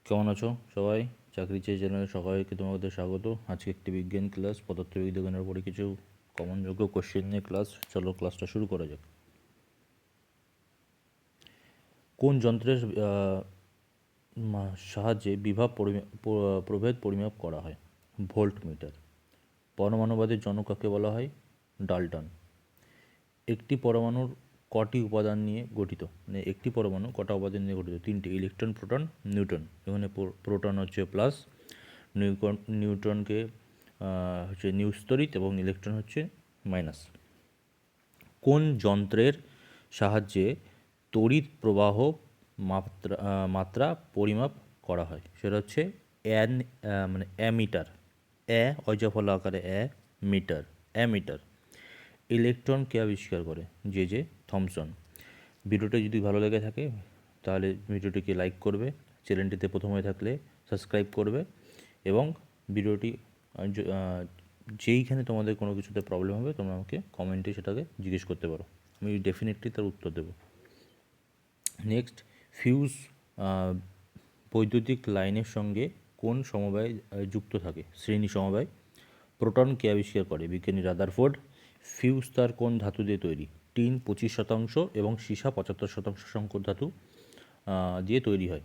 কেমন আছো সবাই? চাকরি চেয়ে চ্যানেলে সবাইকে তোমাদের স্বাগত। আজকে একটি বিজ্ঞান ক্লাস, পদার্থবিজ্ঞানের উপরে কিছু কমনযোগ্য কোশ্চেন নিয়ে ক্লাস। চলো ক্লাসটা শুরু করা যাক। কোন যন্ত্রের সাহায্যে বিভব প্রভেদ পরিমাপ করা হয়? ভোল্টমিটার। পরমাণুবাদের জনক কাকে বলা হয়? ডাল্টন। একটি পরমাণুর কটি উপাদান নিয়ে গঠিত? মানে একটি পরমাণু কটা উপাদান নিয়ে গঠিত? তিনটি: ইলেকট্রন, প্রোটন, নিউট্রন। এখানে প্রোটন হচ্ছে প্লাস, নিউট্রনকে হচ্ছে নিউস্তরিত এবং ইলেকট্রন হচ্ছে মাইনাস। কোন যন্ত্রের সাহায্যে তড়িৎ প্রবাহ মাত্রা পরিমাপ করা হয়? সেটা হচ্ছে মানে অ্যামিটার। অজফলা আকারে মিটার, অ্যামিটার। ইলেকট্রন কে আবিষ্কার করে? J Thomson. ভিডিওটি যদি ভালো লেগে থাকে তাহলে ভিডিওটিকে লাইক করবে, চ্যানেলটিতে প্রথম হয়ে থাকলে সাবস্ক্রাইব করবে এবং ভিডিওটি যেইখানে তোমাদের কোনো কিছুতে প্রবলেম হবে তোমরা আমাকে কমেন্টে সেটাকে জিজ্ঞেস করতে পারো, আমি ডেফিনেটলি তার উত্তর দেবো। নেক্সট, ফিউজ বৈদ্যুতিক লাইনের সঙ্গে কোন সমবায় যুক্ত থাকে? শ্রেণী সমবায়। প্রোটন কে আবিষ্কার করে? বিজ্ঞানী রাদারফোর্ড। ফিউজ তার কোন ধাতু দিয়ে তৈরি? টিন 25% এবং সীসা 75% সংকর ধাতু দিয়ে তৈরি হয়।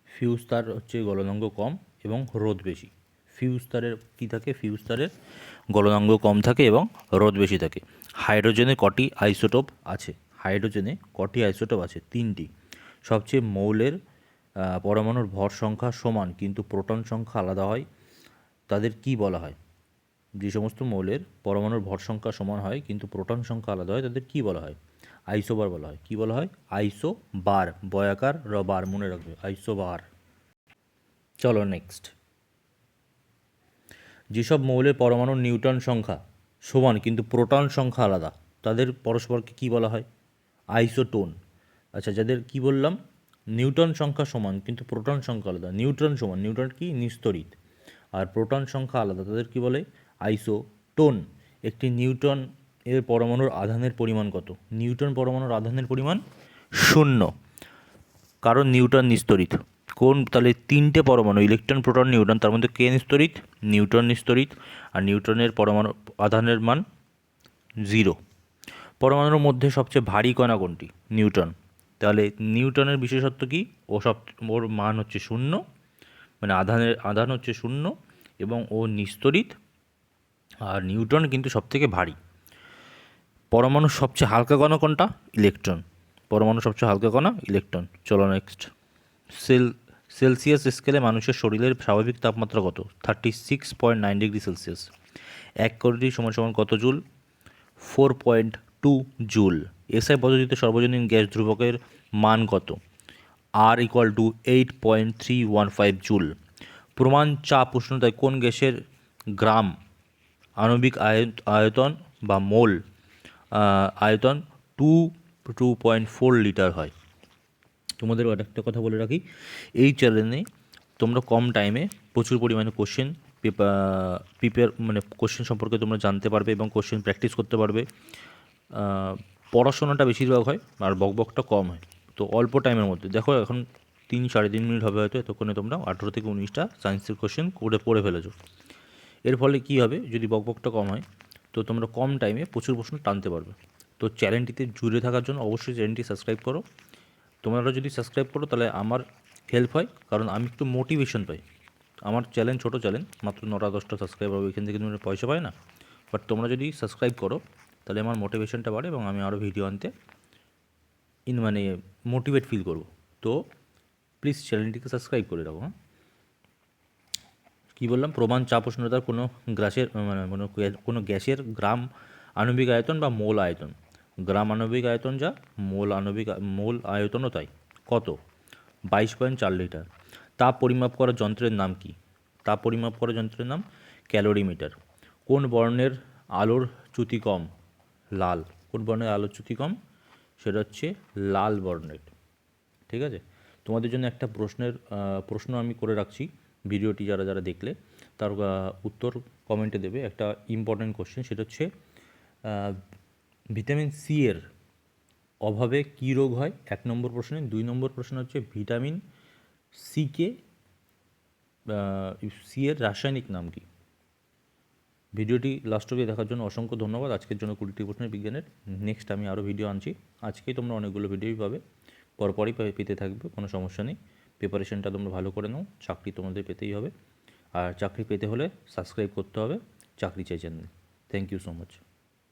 ফিউজ তার হচ্ছে গলনাঙ্ক কম এবং রোধ বেশি। ফিউজ তারের কী থাকে? ফিউজ তারের গলনাঙ্ক কম থাকে এবং রোধ বেশি থাকে। হাইড্রোজেনে কটি আইসোটোপ আছে? হাইড্রোজেনে কটি আইসোটোপ আছে? 3টি। সবচেয়ে মৌলের পরমাণুর ভর সংখ্যা সমান কিন্তু প্রোটন সংখ্যা আলাদা হয়, তাদের কি বলা হয়? যে সমস্ত মৌলের পরমাণুর ভর সংখ্যা সমান হয় কিন্তু প্রোটন সংখ্যা আলাদা হয় তাদের কি বলা হয়? আইসোবার বলা হয়। কি বলা হয়? আইসোবার। বয়াকার বার, মনে রাখবে, আইসোবার। চলো নেক্সট। যেসব মৌলের পরমাণুর নিউটন সংখ্যা সমান কিন্তু প্রোটন সংখ্যা আলাদা তাদের পরস্পরকে কি বলা হয়? আইসোটোন। আচ্ছা, যাদের কি বললাম, নিউটন সংখ্যা সমান কিন্তু প্রোটন সংখ্যা আলাদা, নিউট্রন সমান, নিউটন কি? নিস্তড়িত, আর প্রোটন সংখ্যা আলাদা, তাদের কি বলে? আইসোটোন। একটি নিউটন এর পরমাণুর আধানের পরিমাণ কত? নিউটন পরমাণুর আধানের পরিমাণ 0, কারণ নিউটন নিস্তড়িত। কোন তাহলে 3টে পরমাণু, ইলেকট্রন, প্রোটন, নিউট্রন, তার মধ্যে কে নিস্তড়িত? নিউটন নিস্তড়িত। আর নিউটনের পরমাণু আধানের মান 0। পরমাণুর মধ্যে সবচেয়ে ভারী কণা কোনটি? নিউটন। তাহলে নিউটনের বিশেষত্ব কি? ওর মান হচ্ছে 0, মানে আধান হচ্ছে 0 এবং ও নিস্তড়িত, আর নিউটন কিন্তু সবথেকে ভারী। পরমাণুর সবচেয়ে হালকা কণা কোনটা? ইলেকট্রন। পরমাণু সবচেয়ে হালকা কণা ইলেকট্রন। চলো নেক্সট। সেলসিয়াস স্কেলে মানুষের শরীরের স্বাভাবিক তাপমাত্রা কত? 36.9 ডিগ্রি সেলসিয়াস। 1 ক্যালোরি সমান সমান কত জুল? 4.2 জুল। এসআই পদ্ধতিতে সর্বজনীন গ্যাস ধ্রুবকের মান কত? R = 8.315 joule. প্রমাণ চাপ উষ্ণতায় কোন গ্যাসের গ্রাম আণবিক আয়তন বা মোল আয়তন 2.4 লিটার হয়? তোমাদের একটা কথা বলে রাখি, এই চ্যানেলে তোমরা কম টাইমে প্রচুর পরিমাণে কোশ্চেন মানে কোশ্চেন সম্পর্কে তোমরা জানতে পারবে এবং কোশ্চেন প্র্যাকটিস করতে পারবে। পড়াশোনাটা বেশিরভাগ হয় আর বকবকটা কম হয়। তো অল্প টাইমের মধ্যে দেখো, এখন 3-3.5 মিনিট হবে হয়তো, এতক্ষণে তোমরা 18 থেকে 19টা সায়েন্সের কোশ্চেন পড়ে ফেলেছো। এর ফলে কী হবে, যদি বকবকটা কম হয় তো তোমরা কম টাইমে প্রচুর প্রশ্ন টানতে পারবে। তো চ্যানেলটিতে জুড়ে থাকার জন্য অবশ্যই চ্যানেলটি সাবস্ক্রাইব করো। তোমরা যদি সাবস্ক্রাইব করো তাহলে আমার হেল্প হয়, কারণ আমি একটু মোটিভেশন পাই। আমার চ্যানেল ছোটো চ্যানেল, মাত্র 9-10টা সাবস্ক্রাইবার, ওইখান থেকে তোমরা পয়সা পায় না, বাট তোমরা যদি সাবস্ক্রাইব করো তাহলে আমার মোটিভেশনটা বাড়ে এবং আমি আরও ভিডিও আনতে মানে মোটিভেট ফিল করব। তো প্লিজ চ্যানেলটিকে সাবস্ক্রাইব করে রাখো। হ্যাঁ, কী বললাম? প্রমাণ চাপ উষ্ণতার কোনো কোনো গ্যাসের গ্রাম আণবিক আয়তন বা মোল আয়তন। গ্রাম আণবিক আয়তন যা, মোল আয়তনও তাই। কত? 22.4 লিটার। তাপ পরিমাপ করার যন্ত্রের নাম কি? তাপ পরিমাপ করার যন্ত্রের নাম ক্যালোরিমিটার। কোন বর্ণের আলোর চ্যুতি কম? লাল। কোন বর্ণের আলোর চ্যুতি কম? সেটা হচ্ছে লাল বর্ণের। ঠিক আছে, তোমাদের জন্য একটা প্রশ্ন আমি করে রাখছি। ভিডিওটি যারা যারা দেখলে তার উত্তর কমেন্টে দেবে। একটা ইম্পর্ট্যান্ট কোশ্চেন, সেটা হচ্ছে ভিটামিন সি এর অভাবে কী রোগ হয় 1 নম্বর প্রশ্নে। 2 নম্বর প্রশ্ন হচ্ছে ভিটামিন সি এর রাসায়নিক নাম কি। ভিডিওটি লাস্ট অবধি দেখার জন্য অসংখ্য ধন্যবাদ। আজকের জন্য 20টি প্রশ্নের বিজ্ঞানের। নেক্সট আমি আরও ভিডিও আনছি। আজকেই তোমরা অনেকগুলো ভিডিওই পাবে, পরপরই পেতে থাকবে, কোনো সমস্যা নেই। প্রিপারেশনটা তোমরা ভালো করে নাও, চাকরি তোমাদের পেতেই হবে। আর চাকরি পেতে হলে সাবস্ক্রাইব করতে হবে চাকরি চাই channel. Thank you so much.